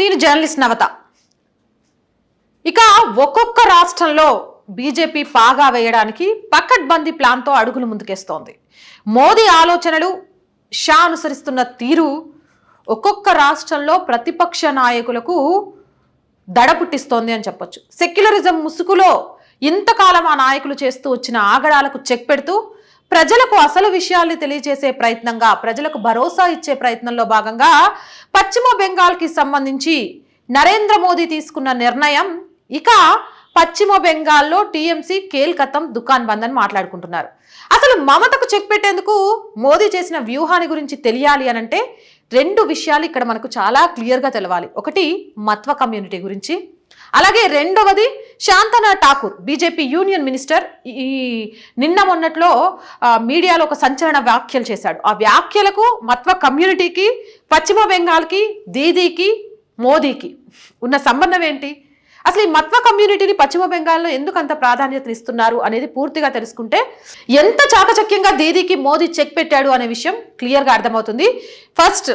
నేను జర్నలిస్ట్ నవత. ఇక ఒక్కొక్క రాష్ట్రంలో బీజేపీ పాగా వేయడానికి పకడ్బందీ ప్లాన్తో అడుగులు ముందుకేస్తోంది. మోదీ ఆలోచనలు, షా అనుసరిస్తున్న తీరు ఒక్కొక్క రాష్ట్రంలో ప్రతిపక్ష నాయకులకు దడ పుట్టిస్తోంది అని చెప్పొచ్చు. సెక్యులరిజం ముసుగులో ఇంతకాలం ఆ నాయకులు చేస్తూ వచ్చిన ఆగడాలకు చెక్ పెడుతూ ప్రజలకు అసలు విషయాల్ని తెలియజేసే ప్రయత్నంగా, ప్రజలకు భరోసా ఇచ్చే ప్రయత్నంలో భాగంగా పశ్చిమ బెంగాల్కి సంబంధించి నరేంద్ర మోదీ తీసుకున్న నిర్ణయం, ఇక పశ్చిమ బెంగాల్లో టీఎంసీ కేల్కతం దుకాన్ బంద్ అని మాట్లాడుకుంటున్నారు. అసలు మమతకు చెక్ పెట్టేందుకు మోదీ చేసిన వ్యూహాన్ని గురించి తెలియాలి అనంటే రెండు విషయాలు ఇక్కడ మనకు చాలా క్లియర్గా తెలవాలి. ఒకటి మత్వ కమ్యూనిటీ గురించి, అలాగే రెండవది శాంతనా ఠాకూర్ బీజేపీ యూనియన్ మినిస్టర్ ఈ నిన్న మొన్నట్లో మీడియాలో ఒక సంచలన వ్యాఖ్యలు చేశాడు. ఆ వ్యాఖ్యలకు మత్వ కమ్యూనిటీకి, పశ్చిమ బెంగాల్కి, దీదీకి, మోదీకి ఉన్న సంబంధం ఏంటి, అసలు ఈ మత్వ కమ్యూనిటీని పశ్చిమ బెంగాల్లో ఎందుకు అంత ప్రాధాన్యతనిస్తున్నారు అనేది పూర్తిగా తెలుసుకుంటే ఎంత చాకచక్యంగా దీదీకి మోదీ చెక్ పెట్టాడు అనే విషయం క్లియర్గా అర్థమవుతుంది. ఫస్ట్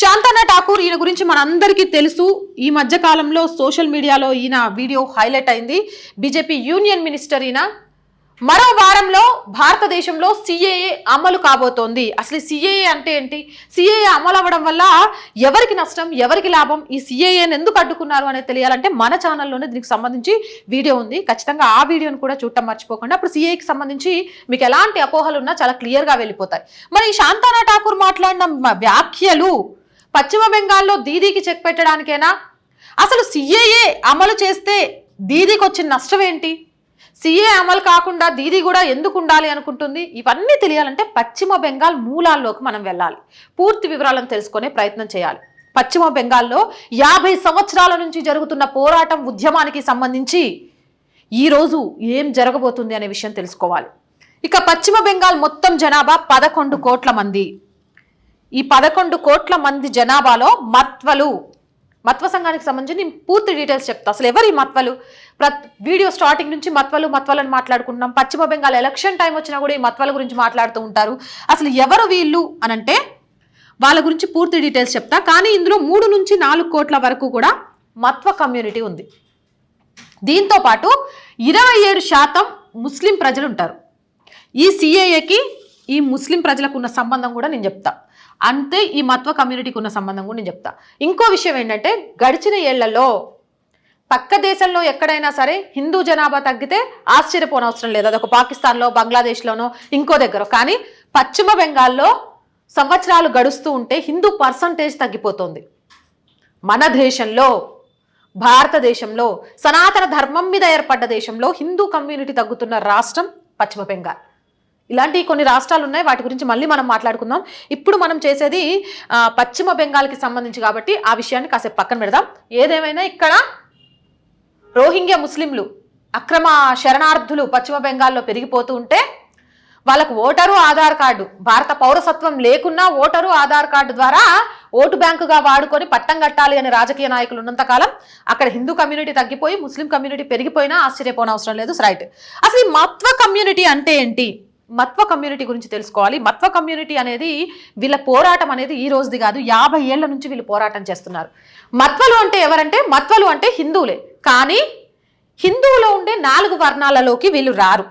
శాంతనా ఠాకూర్, ఈయన గురించి మనందరికీ తెలుసు. ఈ మధ్య కాలంలో సోషల్ మీడియాలో ఈయన వీడియో హైలైట్ అయింది. బీజేపీ యూనియన్ మినిస్టర్ ఈయన. మరో వారంలో భారతదేశంలో సిఏఏ అమలు కాబోతోంది. అసలు సిఏఏ అంటే ఏంటి, సిఏఏ అమలు అవ్వడం వల్ల ఎవరికి నష్టం, ఎవరికి లాభం, ఈ సిఏఏని ఎందుకు అడ్డుకున్నారు అనేది తెలియాలంటే మన ఛానల్లోనే దీనికి సంబంధించి వీడియో ఉంది. ఖచ్చితంగా ఆ వీడియోని కూడా చూడటం మర్చిపోకుండా. అప్పుడు సిఏఏకి సంబంధించి మీకు ఎలాంటి అపోహలు ఉన్నా చాలా క్లియర్గా వెళ్ళిపోతాయి. మరి ఈ శాంతనా ఠాకూర్ మాట్లాడిన వ్యాఖ్యలు పశ్చిమ బెంగాల్లో దీదీకి చెక్ పెట్టడానికేనా? అసలు సిఏఏ అమలు చేస్తే దీదీకి వచ్చిన నష్టం ఏంటి, సిఏ అమలు కాకుండా దీదీ కూడా ఎందుకు ఉండాలి అనుకుంటుంది, ఇవన్నీ తెలియాలంటే పశ్చిమ బెంగాల్ మూలాల్లోకి మనం వెళ్ళాలి. పూర్తి వివరాలను తెలుసుకునే ప్రయత్నం చేయాలి. పశ్చిమ బెంగాల్లో 50 సంవత్సరాల నుంచి జరుగుతున్న పోరాటం, ఉద్యమానికి సంబంధించి ఈరోజు ఏం జరగబోతుంది అనే విషయం తెలుసుకోవాలి. ఇక పశ్చిమ బెంగాల్ మొత్తం జనాభా 11 కోట్ల మంది. ఈ 11 కోట్ల మంది జనాభాలో మత్వ సంఘానికి సంబంధించి నేను పూర్తి డీటెయిల్స్ చెప్తా. అసలు ఎవరు ఈ మత్వలు? వీడియో స్టార్టింగ్ నుంచి మత్వలని మాట్లాడుకుంటున్నాం. పశ్చిమ బెంగాల్ ఎలక్షన్ టైం వచ్చినా కూడా ఈ మత్వల గురించి మాట్లాడుతూ ఉంటారు. అసలు ఎవరు వీళ్ళు అనంటే వాళ్ళ గురించి పూర్తి డీటెయిల్స్ చెప్తా. కానీ ఇందులో 3 నుంచి 4 కోట్ల వరకు కూడా మత్వ కమ్యూనిటీ ఉంది. దీంతో పాటు 27% ముస్లిం ప్రజలు ఉంటారు. ఈ సిఏఏకి ఈ ముస్లిం ప్రజలకు ఉన్న సంబంధం కూడా నేను చెప్తా. అంతే ఈ మత్వ కమ్యూనిటీకి ఉన్న సంబంధం కూడా నేను చెప్తా. ఇంకో విషయం ఏంటంటే గడిచిన ఏళ్లలో పక్క దేశంలో ఎక్కడైనా సరే హిందూ జనాభా తగ్గితే ఆశ్చర్యపోనవసరం లేదు. అదొక పాకిస్తాన్లో, బంగ్లాదేశ్లోనో ఇంకో దగ్గర. కానీ పశ్చిమ బెంగాల్లో సంవత్సరాలు గడుస్తూ ఉంటే హిందూ పర్సంటేజ్ తగ్గిపోతుంది. మన దేశంలో, భారతదేశంలో, సనాతన ధర్మం మీద ఏర్పడ్డ దేశంలో హిందూ కమ్యూనిటీ తగ్గుతున్న రాష్ట్రం పశ్చిమ బెంగాల్. ఇలాంటి కొన్ని రాష్ట్రాలు ఉన్నాయి, వాటి గురించి మళ్ళీ మనం మాట్లాడుకుందాం. ఇప్పుడు మనం చేసేది పశ్చిమ బెంగాల్కి సంబంధించి కాబట్టి ఆ విషయాన్ని కాసేపు పక్కన పెడదాం. ఏదేమైనా ఇక్కడ రోహింగ్యా ముస్లింలు, అక్రమ శరణార్థులు పశ్చిమ బెంగాల్లో పెరిగిపోతూ ఉంటే వాళ్ళకు ఓటరు ఆధార్ కార్డు, భారత పౌరసత్వం లేకున్నా ఓటరు ఆధార్ కార్డు ద్వారా ఓటు బ్యాంకుగా వాడుకొని పట్టం కట్టాలి అనే రాజకీయ నాయకులు ఉన్నంతకాలం అక్కడ హిందూ కమ్యూనిటీ తగ్గిపోయి ముస్లిం కమ్యూనిటీ పెరిగిపోయినా ఆశ్చర్యపోనవసరం లేదు. రైట్. అసలు ఈ మత్వ కమ్యూనిటీ అంటే ఏంటి, మత్వ కమ్యూనిటీ గురించి తెలుసుకోవాలి. మత్వ కమ్యూనిటీ అనేది వీళ్ళ పోరాటం అనేది ఈ రోజుది కాదు, 50 ఏళ్ల నుంచి వీళ్ళు పోరాటం చేస్తున్నారు. మత్వలు అంటే ఎవరంటే, మత్వలు అంటే హిందువులే. కానీ హిందువులో ఉండే 4 వర్ణాలలోకి వీళ్ళు రారు.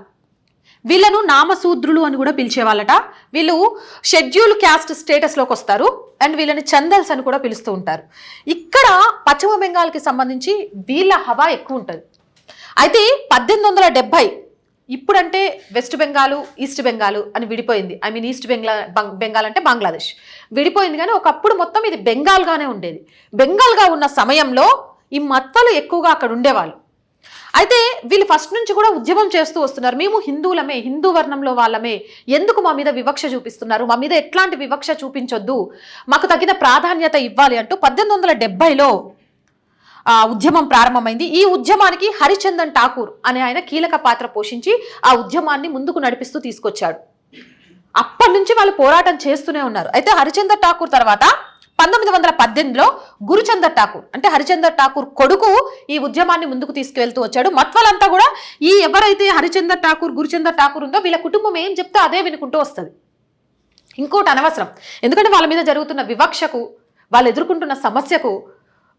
వీళ్ళను నామశూద్రులు అని కూడా పిలిచేవాళ్ళట. వీళ్ళు షెడ్యూల్ క్యాస్ట్ స్టేటస్లోకి వస్తారు. అండ్ వీళ్ళని చందల్స్ అని కూడా పిలుస్తూ ఉంటారు. ఇక్కడ పశ్చిమ బెంగాల్కి సంబంధించి వీళ్ళ హవా ఎక్కువ ఉంటుంది. అయితే 1870 ఇప్పుడంటే వెస్ట్ బెంగాలు, ఈస్ట్ బెంగాలు అని విడిపోయింది. ఐ మీన్ ఈస్ట్ బెంగాల్ అంటే బంగ్లాదేశ్ విడిపోయింది. కానీ ఒకప్పుడు మొత్తం ఇది బెంగాల్గానే ఉండేది. బెంగాల్గా ఉన్న సమయంలో ఈ మత్వలు ఎక్కువగా అక్కడ ఉండేవాళ్ళు. అయితే వీళ్ళు ఫస్ట్ నుంచి కూడా ఉద్యమం చేస్తూ వస్తున్నారు. మేము హిందువులమే, హిందూ వర్ణంలో వాళ్ళమే, ఎందుకు మా మీద వివక్ష చూపిస్తున్నారు, మా మీద ఎట్లాంటి వివక్ష చూపించొద్దు, మాకు తగిన ప్రాధాన్యత ఇవ్వాలి అంటూ 1870లో ఉద్యమం ప్రారంభమైంది. ఈ ఉద్యమానికి హరిచందన్ ఠాకూర్ అనే ఆయన కీలక పాత్ర పోషించి ఆ ఉద్యమాన్ని ముందుకు నడిపిస్తూ తీసుకొచ్చాడు. అప్పటి నుంచి వాళ్ళు పోరాటం చేస్తూనే ఉన్నారు. అయితే హరిచందర్ ఠాకూర్ తర్వాత 1918లో గురుచందర్ ఠాకూర్ అంటే హరిచందర్ ఠాకూర్ కొడుకు ఈ ఉద్యమాన్ని ముందుకు తీసుకువెళ్తూ వచ్చాడు. మత్వలంతా కూడా ఈ ఎవరైతే హరిచందర్ ఠాకూర్, గురుచందర్ ఠాకూర్ ఉందో వీళ్ళ కుటుంబం ఏం చెప్తే అదే వినుకుంటూ వస్తుంది. ఇంకోటి అనవసరం, ఎందుకంటే వాళ్ళ మీద జరుగుతున్న వివక్షకు, వాళ్ళు ఎదుర్కొంటున్న సమస్యకు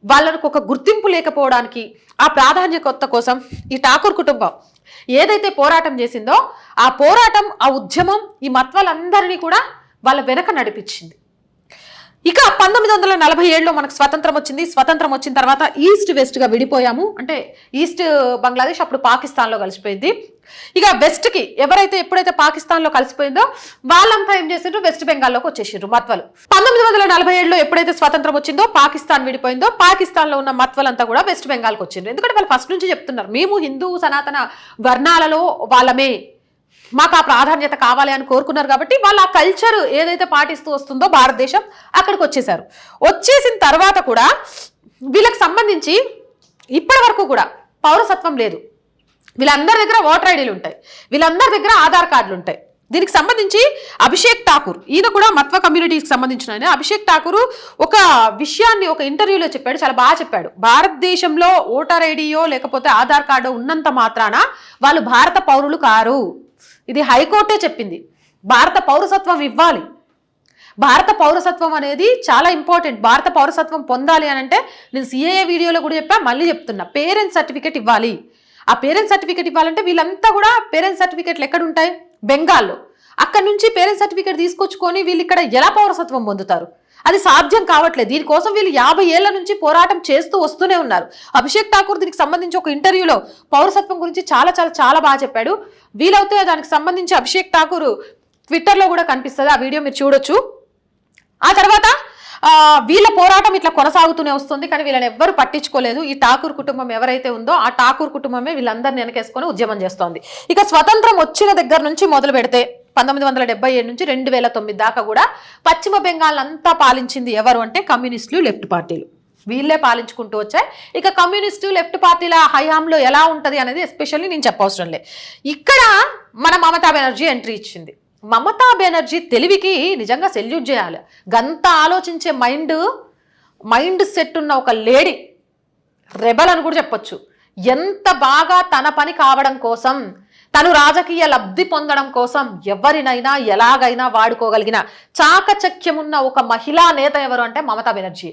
వాళ్ళకు ఒక గుర్తింపు లేకపోవడానికి ఆ ప్రాధాన్యత కోసం ఈ ఠాకూర్ కుటుంబం ఏదైతే పోరాటం చేసిందో ఆ పోరాటం, ఆ ఉద్యమం ఈ మత్వాలందరినీ కూడా వాళ్ళ వెనక నడిపించింది. ఇక 1947లో మనకు స్వతంత్రం వచ్చింది. స్వతంత్రం వచ్చిన తర్వాత ఈస్ట్ వెస్ట్గా విడిపోయాము. అంటే ఈస్ట్ బంగ్లాదేశ్ అప్పుడు పాకిస్తాన్లో కలిసిపోయింది. ఇక వెస్ట్కి ఎప్పుడైతే పాకిస్తాన్లో కలిసిపోయిందో వాళ్ళంతా ఏం చేసిండ్రు, వెస్ట్ బెంగాల్లోకి వచ్చేసిండ్రు మత్వలు. 1947లో ఎప్పుడైతే స్వతంత్రం వచ్చిందో పాకిస్తాన్ విడిపోయిందో పాకిస్తాన్లో ఉన్న మత్వలంతా కూడా వెస్ట్ బెంగాల్కి వచ్చిండ్రు. ఎందుకంటే వాళ్ళు ఫస్ట్ నుంచి చెప్తున్నారు, మేము హిందూ సనాతన వర్ణాలలో వాళ్ళమే, మాకు ఆ ప్రాధాన్యత కావాలి అని కోరుకున్నారు. కాబట్టి వాళ్ళు ఆ కల్చర్ ఏదైతే పాటిస్తూ వస్తుందో భారతదేశం అక్కడికి వచ్చేసారు. వచ్చేసిన తర్వాత కూడా వీళ్ళకి సంబంధించి ఇప్పటి వరకు కూడా పౌరసత్వం లేదు. వీళ్ళందరి దగ్గర ఓటర్ ఐడీలు ఉంటాయి, వీళ్ళందరి దగ్గర ఆధార్ కార్డులు ఉంటాయి. దీనికి సంబంధించి అభిషేక్ ఠాకూర్, ఈయన కూడా మత్వ కమ్యూనిటీకి సంబంధించిన ఆయన. అభిషేక్ ఠాకూర్ ఒక విషయాన్ని ఒక ఇంటర్వ్యూలో చెప్పాడు, చాలా బాగా చెప్పాడు. భారతదేశంలో ఓటర్ ఐడియో లేకపోతే ఆధార్ కార్డు ఉన్నంత మాత్రాన వాళ్ళు భారత పౌరులు కారు. ఇది హైకోర్టే చెప్పింది. భారత పౌరసత్వం ఇవ్వాలి. భారత పౌరసత్వం అనేది చాలా ఇంపార్టెంట్. భారత పౌరసత్వం పొందాలి అని అంటే నేను సిఏఏ వీడియోలో కూడా చెప్పా, మళ్ళీ చెప్తున్నా, పేరెంట్స్ సర్టిఫికేట్ ఇవ్వాలి. ఆ పేరెంట్స్ సర్టిఫికేట్ ఇవ్వాలంటే వీళ్ళంతా కూడా పేరెంట్స్ సర్టిఫికేట్లు ఎక్కడ ఉంటాయి, బెంగాల్లో. అక్కడ నుంచి పేరెంట్స్ సర్టిఫికేట్ తీసుకొచ్చుకొని వీళ్ళు ఇక్కడ ఎలా పౌరసత్వం పొందుతారు? అది సాధ్యం కావట్లేదు. దీనికోసం వీళ్ళు 50 ఏళ్ల నుంచి పోరాటం చేస్తూ వస్తూనే ఉన్నారు. అభిషేక్ ఠాకూర్ దీనికి సంబంధించి ఒక ఇంటర్వ్యూలో పౌరసత్వం గురించి చాలా చాలా చాలా బాగా చెప్పాడు. వీలవుతే దానికి సంబంధించి అభిషేక్ ఠాకూర్ ట్విట్టర్లో కూడా కనిపిస్తుంది, ఆ వీడియో మీరు చూడొచ్చు. ఆ తర్వాత వీళ్ళ పోరాటం ఇట్లా కొనసాగుతూనే వస్తుంది, కానీ వీళ్ళని ఎవ్వరు పట్టించుకోలేదు. ఈ ఠాకూర్ కుటుంబం ఎవరైతే ఉందో ఆ ఠాకూర్ కుటుంబమే వీళ్ళందరినీ వెనకేసుకొని ఉద్యమం చేస్తోంది. ఇక స్వతంత్రం వచ్చిన దగ్గర నుంచి మొదలు పెడితే 1977 నుంచి 2009 దాకా కూడా పశ్చిమ బెంగాల్ అంతా పాలించింది ఎవరు అంటే కమ్యూనిస్టులు, లెఫ్ట్ పార్టీలు. వీళ్ళే పాలించుకుంటూ వచ్చాయి. ఇక కమ్యూనిస్టు లెఫ్ట్ పార్టీల హయాంలో ఎలా ఉంటుంది అనేది ఎస్పెషల్లీ నేను చెప్పవసరం లే. ఇక్కడ మన మమతా బెనర్జీ ఎంట్రీ ఇచ్చింది. మమతా బెనర్జీ తెలివికి నిజంగా సెల్యూట్ చేయాలి. గంత ఆలోచించే మైండ్ సెట్ ఉన్న ఒక లేడీ, రెబల్ అని కూడా చెప్పొచ్చు. ఎంత బాగా తన పని కావడం కోసం, తను రాజకీయ లబ్ధి పొందడం కోసం ఎవరినైనా ఎలాగైనా వాడుకోగలిగిన చాకచక్యమున్న ఒక మహిళా నేత ఎవరు అంటే మమతా బెనర్జీ.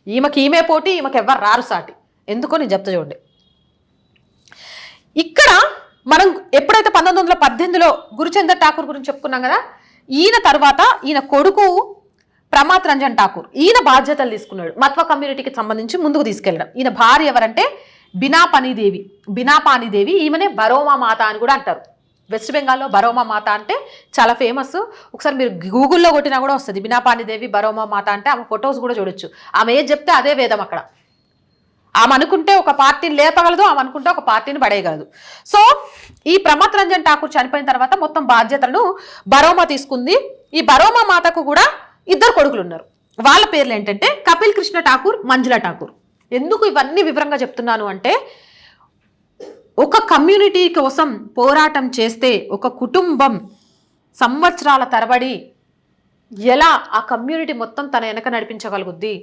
ఈమె పోటీ, ఈమెకి ఎవరు రారు సాటి. ఎందుకో నేను చెప్తా చూడండి. ఇక్కడ మనం ఎప్పుడైతే 1918లో గురుచందర్ ఠాకూర్ గురించి చెప్పుకున్నాం కదా, ఈయన తర్వాత ఈయన కొడుకు ప్రమాత్ రంజన్ ఠాకూర్, ఈయన బాధ్యతలు తీసుకున్నాడు మత్వ కమ్యూనిటీకి సంబంధించి ముందుకు తీసుకెళ్ళడం. ఈయన భార్య ఎవరంటే బినాపానిదేవి. ఈమెనే బరోమా మాత అని కూడా అంటారు. వెస్ట్ బెంగాల్లో బరోమా మాత అంటే చాలా ఫేమస్. ఒకసారి మీరు గూగుల్లో కొట్టినా కూడా వస్తుంది, బినాపానిదేవి బరోమా మాత అంటే. ఆమె ఫొటోస్ కూడా చూడొచ్చు. ఆమె ఏది చెప్తే అదే వేదం అక్కడ. ఆమె అనుకుంటే ఒక పార్టీని లేపగలదు, ఆమె అనుకుంటే ఒక పార్టీని పడేయగలదు. సో ఈ ప్రమాత్ రంజన్ ఠాకూర్ చనిపోయిన తర్వాత మొత్తం బాధ్యతలను బరోమా తీసుకుంది. ఈ బరోమా మాతకు కూడా 2 కొడుకులు ఉన్నారు. వాళ్ళ పేర్లు ఏంటంటే కపిల్ కృష్ణ ఠాకూర్, మంజులా ఠాకూర్. ఎందుకు ఇవన్నీ వివరంగా చెప్తున్నాను అంటే, ఒక కమ్యూనిటీ కోసం పోరాటం చేస్తే ఒక కుటుంబం సంవత్సరాల తరబడి ఎలా ఆ కమ్యూనిటీ మొత్తం తన వెనక నడిపించగలుగుద్ది,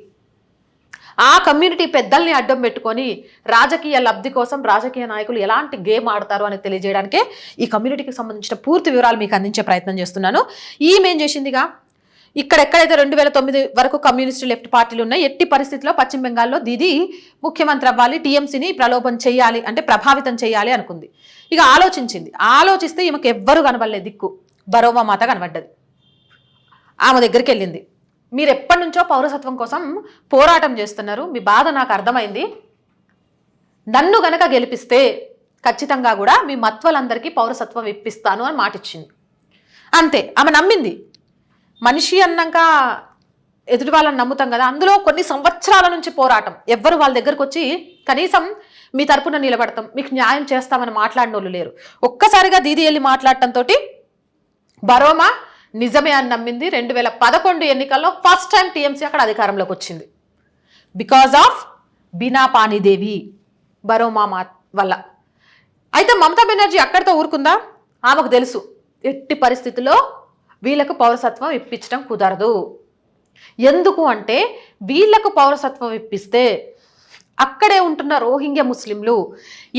ఆ కమ్యూనిటీ పెద్దల్ని అడ్డం పెట్టుకొని రాజకీయ లబ్ధి కోసం రాజకీయ నాయకులు ఎలాంటి గేమ్ ఆడతారు అని తెలియజేయడానికే ఈ కమ్యూనిటీకి సంబంధించిన పూర్తి వివరాలు మీకు అందించే ప్రయత్నం చేస్తున్నాను. ఈమె ఏం చేసిందిగా, ఎక్కడైతే 2009 వరకు కమ్యూనిస్టు లెఫ్ట్ పార్టీలు ఉన్నాయి, ఎట్టి పరిస్థితుల్లో పశ్చిమ బెంగాల్లో దీది ముఖ్యమంత్రి అవ్వాలి, టీఎంసీని ప్రలోభం చేయాలి అంటే ప్రభావితం చేయాలి అనుకుంది. ఇక ఆలోచిస్తే ఈమెకు ఎవ్వరు కనబడలేదు దిక్కు. బరోమా మాత కనబడ్డది. ఆమె దగ్గరికి వెళ్ళింది. మీరు ఎప్పటి నుంచో పౌరసత్వం కోసం పోరాటం చేస్తున్నారు, మీ బాధ నాకు అర్థమైంది, నన్ను గనక గెలిపిస్తే ఖచ్చితంగా కూడా మీ మత్వలందరికీ పౌరసత్వం ఇప్పిస్తాను అని మాటిచ్చింది. అంతే, ఆమె నమ్మింది. మనిషి అన్నాక ఎదుటి వాళ్ళని నమ్ముతాం కదా, అందులో కొన్ని సంవత్సరాల నుంచి పోరాటం. ఎవ్వరు వాళ్ళ దగ్గరకు వచ్చి కనీసం మీ తరపున నిలబడతాం, మీకు న్యాయం చేస్తామని మాట్లాడిన వాళ్ళు లేరు. ఒక్కసారిగా దీది వెళ్ళి మాట్లాడటంతో బరోమా నిజమే అని నమ్మింది. 2011 ఎన్నికల్లో ఫస్ట్ టైం టీఎంసీ అక్కడ అధికారంలోకి వచ్చింది. బికాజ్ ఆఫ్ బినాపానిదేవి, బరోమా వల్ల. అయితే మమతా బెనర్జీ అక్కడితో ఊరుకుందా? ఆమెకు తెలుసు ఎట్టి పరిస్థితుల్లో వీళ్ళకు పౌరసత్వం ఇప్పించడం కుదరదు. ఎందుకు అంటే వీళ్ళకు పౌరసత్వం ఇప్పిస్తే అక్కడే ఉంటున్న రోహింగ్యా ముస్లింలు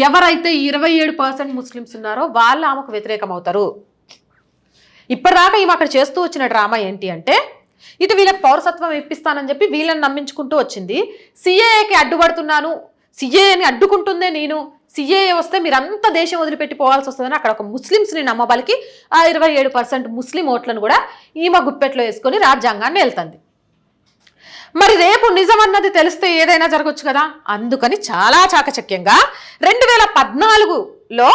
ఎవరైతే 27% ముస్లిమ్స్ ఉన్నారో వాళ్ళు ఆమెకు వ్యతిరేకం అవుతారు. ఇప్పటిదాకా ఈమె అక్కడ చేస్తూ వచ్చిన డ్రామా ఏంటి అంటే, ఇటు వీళ్ళకి పౌరసత్వం ఇప్పిస్తానని చెప్పి వీళ్ళని నమ్మించుకుంటూ వచ్చింది. సిఏఏకి అడ్డుపడుతున్నాను, సిఏఏని అడ్డుకుంటుందే నేను, సిఏఏ వస్తే మీరంతా దేశం వదిలిపెట్టి పోవాల్సి వస్తుందని అక్కడ ఒక ముస్లిమ్స్ని నమ్మబలికి ఆ 27% ముస్లిం ఓట్లను కూడా ఈమె గుప్పెట్లో వేసుకొని రాజ్యాంగాన్ని వెళ్తుంది. మరి రేపు నిజం అన్నది తెలిస్తే ఏదైనా జరగచ్చు కదా. అందుకని చాలా చాకచక్యంగా 2014లో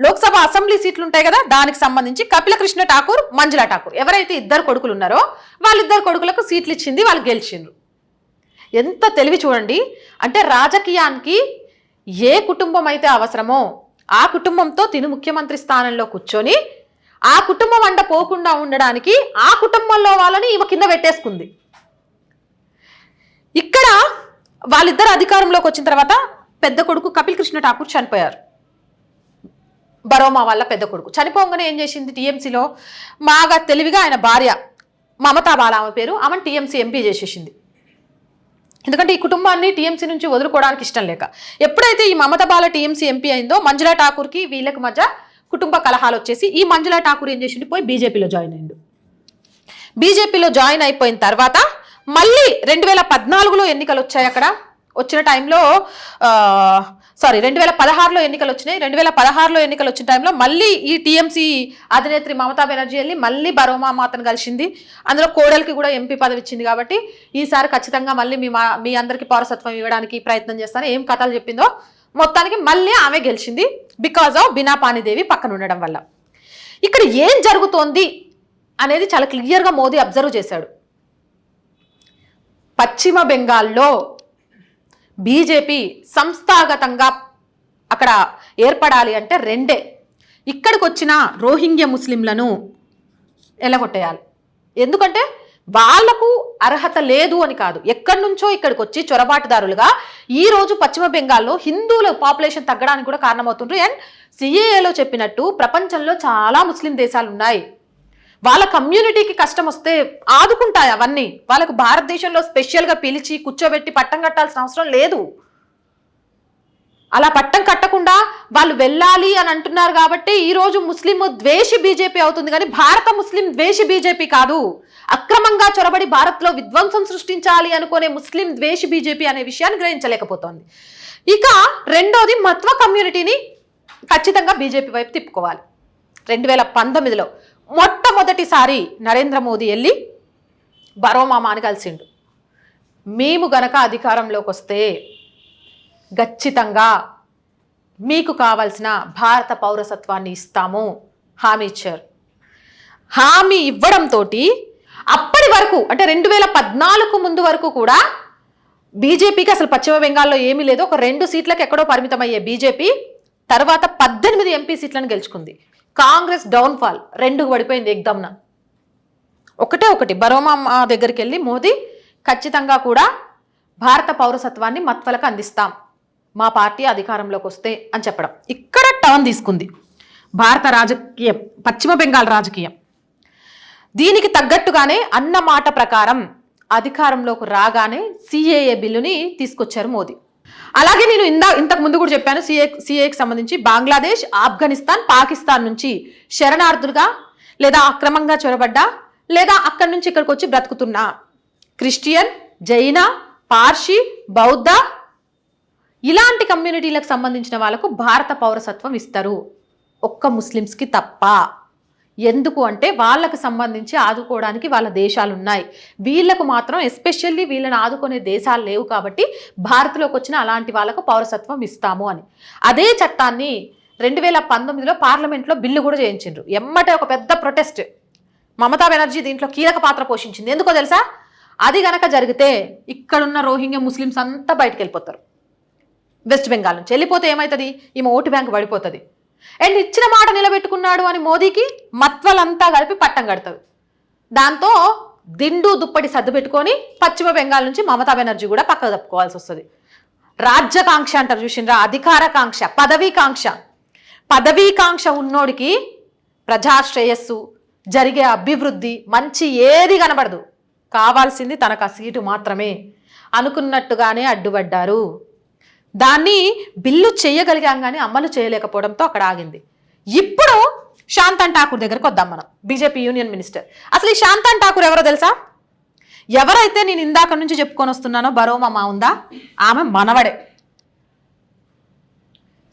లోక్సభ అసెంబ్లీ సీట్లు ఉంటాయి కదా, దానికి సంబంధించి కపిల కృష్ణ ఠాకూర్, మంజులా ఠాకూర్ ఎవరైతే ఇద్దరు కొడుకులు ఉన్నారో వాళ్ళిద్దరు కొడుకులకు సీట్లు ఇచ్చింది, వాళ్ళు గెలిచిండ్రు. ఎంత తెలివి చూడండి. అంటే రాజకీయానికి ఏ కుటుంబం అయితే అవసరమో ఆ కుటుంబంతో తిను ముఖ్యమంత్రి స్థానంలో కూర్చొని ఆ కుటుంబం అండ పోకుండా ఉండడానికి ఆ కుటుంబంలో వాళ్ళని ఈమె కింద పెట్టేసుకుంది. ఇక్కడ వాళ్ళిద్దరు అధికారంలోకి వచ్చిన తర్వాత పెద్ద కొడుకు కపిల్ కృష్ణ ఠాకూర్ చనిపోయారు. బరోమా వాళ్ళ పెద్ద కొడుకు చనిపోగానే ఏం చేసింది, టీఎంసీలో బాగా తెలివిగా ఆయన భార్య మమతా బాల ఆమె పేరు, ఆమెను టీఎంసీ ఎంపీ చేసేసింది. ఎందుకంటే ఈ కుటుంబాన్ని టీఎంసీ నుంచి వదులుకోవడానికి ఇష్టం లేక. ఎప్పుడైతే ఈ మమతా బాల టీఎంసీ ఎంపీ అయిందో మంజులా ఠాకూర్కి వీళ్ళకి మధ్య కుటుంబ కలహాలు వచ్చేసి ఈ మంజులా ఠాకూర్ ఏం చేసిండు, పోయి బీజేపీలో జాయిన్ అయ్యిండు. బీజేపీలో జాయిన్ అయిపోయిన తర్వాత మళ్ళీ 2014లో ఎన్నికలు వచ్చాయి. అక్కడ వచ్చిన టైంలో 2016లో ఎన్నికలు వచ్చినాయి. 2016లో ఎన్నికలు వచ్చిన టైంలో మళ్ళీ ఈ టీఎంసీ అధినేత్రి మమతా బెనర్జీ వెళ్ళి మళ్ళీ బరోమా మాతను కలిసింది. అందులో కోడలికి కూడా ఎంపీ పదవి ఇచ్చింది. కాబట్టి ఈసారి ఖచ్చితంగా మళ్ళీ మీ అందరికీ పౌరసత్వం ఇవ్వడానికి ప్రయత్నం చేస్తాను ఏం కథలు చెప్పిందో మొత్తానికి మళ్ళీ ఆమె గెలిచింది. బికాజ్ ఆఫ్ బినా పానీదేవి పక్కన ఉండడం వల్ల. ఇక్కడ ఏం జరుగుతోంది అనేది చాలా క్లియర్గా మోదీ అబ్జర్వ్ చేశాడు. పశ్చిమ బెంగాల్లో బీజేపీ సంస్థాగతంగా అక్కడ ఏర్పడాలి అంటే రెండే. ఇక్కడికి వచ్చిన రోహింగ్యా ముస్లింలను ఎలగొట్టేయాలి. ఎందుకంటే వాళ్లకు అర్హత లేదు అని కాదు, ఎక్కడి నుంచో ఇక్కడికి వచ్చి చొరబాటుదారులుగా ఈరోజు పశ్చిమ బెంగాల్లో హిందువుల పాపులేషన్ తగ్గడానికి కూడా కారణమవుతుండ్రు. అండ్ సిఏఏలో చెప్పినట్టు ప్రపంచంలో చాలా ముస్లిం దేశాలు ఉన్నాయి. వాళ్ళ కమ్యూనిటీకి కష్టం వస్తే ఆదుకుంటాయి అవన్నీ. వాళ్ళకు భారతదేశంలో స్పెషల్గా పిలిచి కూర్చోబెట్టి పట్టం కట్టాల్సిన అవసరం లేదు. అలా పట్టం కట్టకుండా వాళ్ళు వెళ్ళాలి అని అంటున్నారు కాబట్టి ఈరోజు ముస్లిం ద్వేషి బీజేపీ అవుతుంది, కానీ భారత ముస్లిం ద్వేషి బీజేపీ కాదు. అక్రమంగా చొరబడి భారత్లో విధ్వంసం సృష్టించాలి అనుకునే ముస్లిం ద్వేషి బీజేపీ అనే విషయాన్ని గ్రహించలేకపోతోంది. ఇక రెండోది మత్వ కమ్యూనిటీని ఖచ్చితంగా బీజేపీ వైపు తిప్పుకోవాలి. 2019లో మొట్టమొదటిసారి నరేంద్ర మోదీ వెళ్ళి బరోమామాని కలిసిండు. మేము గనక అధికారంలోకి వస్తే ఖచ్చితంగా మీకు కావాల్సిన భారత పౌరసత్వాన్ని ఇస్తాము హామీ ఇచ్చారు. హామీ ఇవ్వడంతో అప్పటి వరకు అంటే 2014 ముందు వరకు కూడా బీజేపీకి అసలు పశ్చిమ బెంగాల్లో ఏమీ లేదు. ఒక 2 సీట్లకు ఎక్కడో పరిమితమయ్యే బీజేపీ తర్వాత 18 ఎంపీ సీట్లను గెలుచుకుంది. కాంగ్రెస్ డౌన్ఫాల్ 2కు పడిపోయింది ఎగ్దమ్న. ఒకటి బరోమా దగ్గరికి వెళ్ళి మోదీ ఖచ్చితంగా కూడా భారత పౌరసత్వాన్ని మత్వలకు అందిస్తాం మా పార్టీ అధికారంలోకి వస్తే అని చెప్పడం ఇక్కడ టర్న్ తీసుకుంది భారత రాజకీయం, పశ్చిమ బెంగాల్ రాజకీయం. దీనికి తగ్గట్టుగానే అన్న మాట ప్రకారం అధికారంలోకి రాగానే సిఏఏ బిల్లుని తీసుకొచ్చారు మోదీ. అలాగే నేను ఇంతకు ముందు కూడా చెప్పాను, సిఏకి సంబంధించి బంగ్లాదేశ్, ఆఫ్ఘనిస్తాన్, పాకిస్తాన్ నుంచి శరణార్థులుగా లేదా అక్రమంగా చొరబడ్డా లేదా అక్కడి నుంచి ఇక్కడికి వచ్చి బ్రతుకుతున్న క్రిస్టియన్, జైన, పార్షి, బౌద్ధ ఇలాంటి కమ్యూనిటీలకు సంబంధించిన వాళ్ళకు భారత పౌరసత్వం ఇస్తారు, ఒక్క ముస్లిమ్స్కి తప్ప. ఎందుకు అంటే వాళ్ళకు సంబంధించి ఆదుకోవడానికి వాళ్ళ దేశాలు ఉన్నాయి, వీళ్ళకు మాత్రం ఎస్పెషల్లీ వీళ్ళని ఆదుకునే దేశాలు లేవు కాబట్టి భారత్లోకి వచ్చిన అలాంటి వాళ్ళకు పౌరసత్వం ఇస్తాము అని. అదే చట్టాన్ని 2019లో పార్లమెంట్లో బిల్లు కూడా చేయించిండ్రు. ఎమ్మటే ఒక పెద్ద ప్రొటెస్ట్. మమతా బెనర్జీ దీంట్లో కీలక పాత్ర పోషించింది. ఎందుకో తెలుసా, అది గనక జరిగితే ఇక్కడున్న రోహింగ్యా ముస్లిమ్స్ అంతా బయటకు వెళ్ళిపోతారు. వెస్ట్ బెంగాల్ నుంచి వెళ్ళిపోతే ఏమవుతుంది, ఈమె ఓటు బ్యాంక్ పడిపోతుంది. అండ్ ఇచ్చిన మాట నిలబెట్టుకున్నాడు అని మోదీకి మత్వలంతా కలిపి పట్టం కడతారు. దాంతో దిండు దుప్పటి సర్దు పెట్టుకొని పశ్చిమ బెంగాల్ నుంచి మమతా బెనర్జీ కూడా పక్కకు తప్పుకోవాల్సి వస్తుంది. రాజ్యకాంక్ష అంటారు చూసిండ్రా, అధికారకాంక్ష, పదవీకాంక్ష ఉన్నోడికి ప్రజాశ్రేయస్సు, జరిగే అభివృద్ధి, మంచి ఏది కనబడదు. కావాల్సింది తనకు ఆ సీటు మాత్రమే అనుకున్నట్టుగానే అడ్డుపడ్డారు. దాన్ని బిల్లు చేయగలిగాం కానీ అమలు చేయలేకపోవడంతో అక్కడ ఆగింది. ఇప్పుడు శాంతన్ ఠాకూర్ దగ్గరకు వద్దాం మనం, బీజేపీ యూనియన్ మినిస్టర్. అసలు ఈ శాంతన్ ఠాకూర్ ఎవరో తెలుసా? ఎవరైతే నేను ఇందాక నుంచి చెప్పుకొని వస్తున్నానో బరోమా ఉందా, ఆమె మనవడే.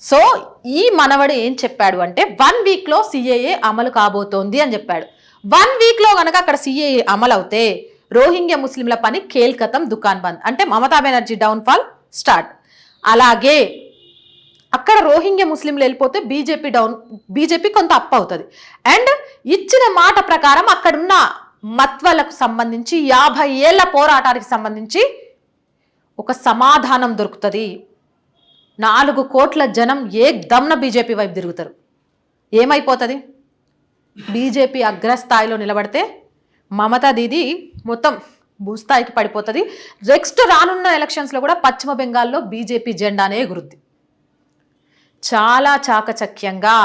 సో ఈ మనవడు ఏం చెప్పాడు అంటే 1 వీక్లో సిఏఏ అమలు కాబోతోంది అని చెప్పాడు. 1 వీక్లో కనుక అక్కడ సిఏఏ అమలు అవుతే రోహింగ్యా ముస్లింల పని కేల్కతం దుకాన్ బంద్, అంటే మమతా బెనర్జీ డౌన్ఫాల్ స్టార్ట్. అలాగే అక్కడ రోహింగ్యా ముస్లింలు వెళ్ళిపోతే బీజేపీ కొంత అప్ అవుతుంది. అండ్ ఇచ్చిన మాట ప్రకారం అక్కడున్న మత్వలకు సంబంధించి 50 ఏళ్ల పోరాటానికి సంబంధించి ఒక సమాధానం దొరుకుతుంది. 4 కోట్ల జనం ఏకదమ్న బీజేపీ వైపు తిరుగుతారు. ఏమైపోతుంది? బీజేపీ అగ్రస్థాయిలో నిలబడితే మమతా దీది మొత్తం భూస్థాయికి పడిపోతుంది. నెక్స్ట్ రానున్న ఎలక్షన్స్లో కూడా పశ్చిమ బెంగాల్లో బీజేపీ జెండానే ఎగురుద్ది. చాలా చాకచక్యంగా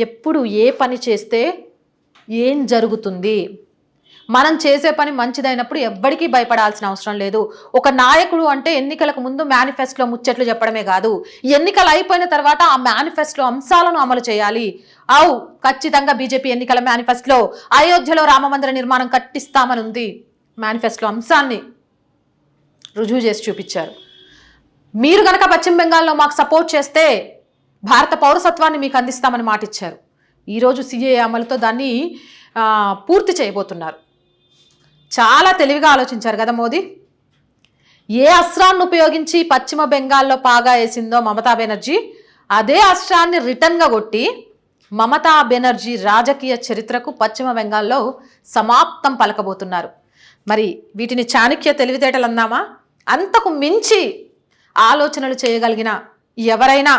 ఎప్పుడు ఏ పని చేస్తే ఏం జరుగుతుంది, మనం చేసే పని మంచిదైనప్పుడు ఎవ్వడికి భయపడాల్సిన అవసరం లేదు. ఒక నాయకుడు అంటే ఎన్నికలకు ముందు మేనిఫెస్టోలో ముచ్చట్లు చెప్పడమే కాదు, ఎన్నికలు అయిపోయిన తర్వాత ఆ మేనిఫెస్టో అంశాలను అమలు చేయాలి. ఖచ్చితంగా బీజేపీ ఎన్నికల మేనిఫెస్టోలో అయోధ్యలో రామమందిర నిర్మాణం కట్టిస్తామని ఉంది. మేనిఫెస్టో అంశాన్ని రుజువు చేసి చూపించారు. మీరు కనుక పశ్చిమ బెంగాల్లో మాకు సపోర్ట్ చేస్తే భారత పౌరసత్వాన్ని మీకు అందిస్తామని మాట ఇచ్చారు. ఈరోజు సిఏఏ అమలుతో దాన్ని పూర్తి చేయబోతున్నారు. చాలా తెలివిగా ఆలోచించారు కదా మోదీ. ఏ అస్త్రాన్ని ఉపయోగించి పశ్చిమ బెంగాల్లో పాగా వేసిందో మమతా బెనర్జీ, అదే అస్త్రాన్ని రిటర్న్గా కొట్టి మమతా బెనర్జీ రాజకీయ చరిత్రకు పశ్చిమ బెంగాల్లో సమాప్తం పలకబోతున్నారు. మరి వీటిని చాణక్య తెలివితేటలు అందామా? అంతకు మించి ఆలోచనలు చేయగలిగిన ఎవరైనా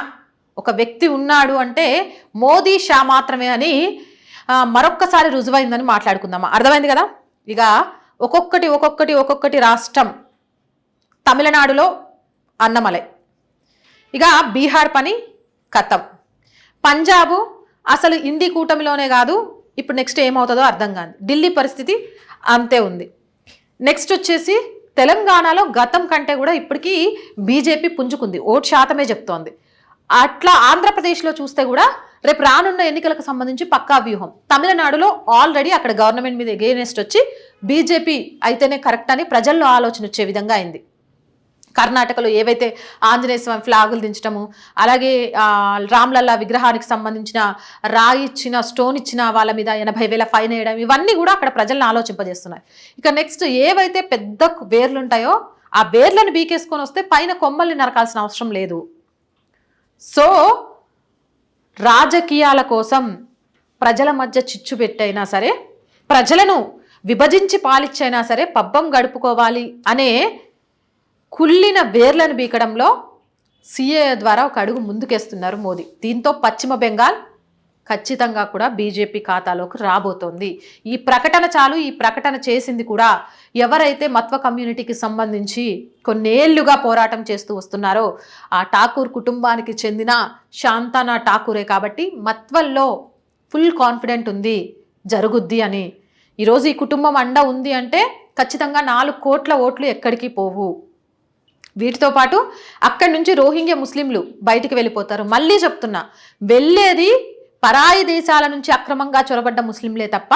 ఒక వ్యక్తి ఉన్నాడు అంటే మోదీ షా మాత్రమే అని మరొక్కసారి రుజువైందని మాట్లాడుకుందామా? అర్థమైంది కదా. ఇక ఒక్కొక్కటి రాష్ట్రం. తమిళనాడులో అన్నమలై, ఇక బీహార్ పని కథం, పంజాబు అసలు ఇండి కూటమిలోనే కాదు, ఇప్పుడు నెక్స్ట్ ఏమవుతుందో అర్థం కాదు. ఢిల్లీ పరిస్థితి అంతే ఉంది. నెక్స్ట్ వచ్చేసి తెలంగాణలో గతం కంటే కూడా ఇప్పటికీ బీజేపీ పుంజుకుంది, ఓటు శాతమే చెప్తోంది. అట్లా ఆంధ్రప్రదేశ్లో చూస్తే కూడా రేపు రానున్న ఎన్నికలకు సంబంధించి పక్కా వ్యూహం. తమిళనాడులో ఆల్రెడీ అక్కడ గవర్నమెంట్ మీద ఎగెయినెస్ట్ వచ్చి బీజేపీ అయితేనే కరెక్ట్ అని ప్రజల్లో ఆలోచన వచ్చే విధంగా అయింది. కర్ణాటకలో ఏవైతే ఆంజనేయ స్వామి ఫ్లాగులు దించడము, అలాగే రామ్లల్లా విగ్రహానికి సంబంధించిన రాయి ఇచ్చిన స్టోన్ ఇచ్చిన వాళ్ళ మీద 80,000 ఫైన్ వేయడం, ఇవన్నీ కూడా అక్కడ ప్రజలను ఆలోచింపజేస్తున్నాయి. ఇక నెక్స్ట్ ఏవైతే పెద్ద వేర్లు ఉంటాయో ఆ వేర్లను బీకేసుకొని వస్తే పైన కొమ్మల్ని నరకాల్సిన అవసరం లేదు. సో రాజకీయాల కోసం ప్రజల మధ్య చిచ్చు పెట్టైనా సరే, ప్రజలను విభజించి పాలిచ్చైనా సరే పబ్బం గడుపుకోవాలి అనే కుళ్ళిన వేర్లను బీకడంలో సిఏఏ ద్వారా ఒక అడుగు ముందుకేస్తున్నారు మోదీ. దీంతో పశ్చిమ బెంగాల్ ఖచ్చితంగా కూడా బీజేపీ ఖాతాలోకి రాబోతోంది. ఈ ప్రకటన చాలు. ఈ ప్రకటన చేసింది కూడా ఎవరైతే మత్వ కమ్యూనిటీకి సంబంధించి కొన్నేళ్లుగా పోరాటం చేస్తూ వస్తున్నారో ఆ ఠాకూర్ కుటుంబానికి చెందిన శాంతనా ఠాకూరే. కాబట్టి మత్వల్లో ఫుల్ కాన్ఫిడెంట్ ఉంది జరుగుద్ది అని. ఈరోజు ఈ కుటుంబం అండ ఉంది అంటే ఖచ్చితంగా 4 కోట్ల ఓట్లు ఎక్కడికి పోవు. వీటితో పాటు అక్కడి నుంచి రోహింగ్యా ముస్లింలు బయటికి వెళ్ళిపోతారు. మళ్ళీ చెప్తున్నా, వెళ్ళేది పరాయి దేశాల నుంచి అక్రమంగా చొరబడ్డ ముస్లింలే తప్ప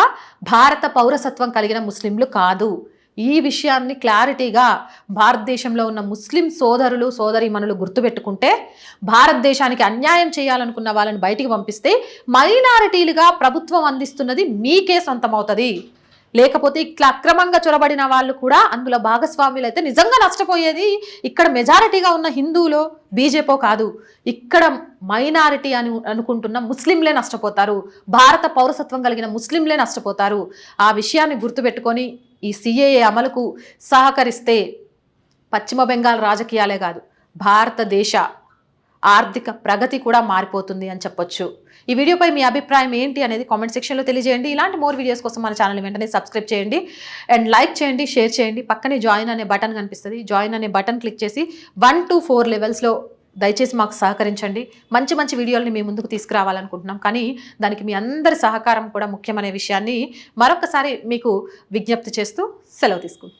భారత పౌరసత్వం కలిగిన ముస్లింలు కాదు. ఈ విషయాన్ని క్లారిటీగా భారతదేశంలో ఉన్న ముస్లిం సోదరులు సోదరీమణులు గుర్తుపెట్టుకుంటే, భారతదేశానికి అన్యాయం చేయాలనుకున్న వాళ్ళని బయటికి పంపిస్తే మైనారిటీలుగా ప్రభుత్వం అందిస్తున్నది మీకే సొంతమవుతుంది. లేకపోతే ఇట్లా అక్రమంగా చొరబడిన వాళ్ళు కూడా అందులో భాగస్వాములు అయితే నిజంగా నష్టపోయేది ఇక్కడ మెజారిటీగా ఉన్న హిందువులో బీజేపీ కాదు, ఇక్కడ మైనారిటీ అని అనుకుంటున్న ముస్లింలే నష్టపోతారు. భారత పౌరసత్వం కలిగిన ముస్లింలే నష్టపోతారు. ఆ విషయాన్ని గుర్తుపెట్టుకొని ఈ సిఏఏ అమలుకు సహకరిస్తే పశ్చిమ బెంగాల్ రాజకీయాలే కాదు, భారతదేశ ఆర్థిక ప్రగతి కూడా మారిపోతుంది అని చెప్పొచ్చు. ఈ వీడియోపై మీ అభిప్రాయం ఏంటి అనేది కామెంట్ సెక్షన్లో తెలియజేయండి. ఇలాంటి మోర్ వీడియోస్ కోసం మన ఛానల్ని వెంటనే సబ్స్క్రైబ్ చేయండి అండ్ లైక్ చేయండి, షేర్ చేయండి. పక్కనే జాయిన్ అనే బటన్ కనిపిస్తుంది. జాయిన్ అనే బటన్ క్లిక్ చేసి 1 to 4 లెవెల్స్లో దయచేసి మాకు సహకరించండి. మంచి మంచి వీడియోలని మీ ముందుకు తీసుకురావాలనుకుంటున్నాం, కానీ దానికి మీ అందరి సహకారం కూడా ముఖ్యమనే విషయాన్ని మరొకసారి మీకు విజ్ఞప్తి చేస్తూ సెలవు తీసుకుంటాం.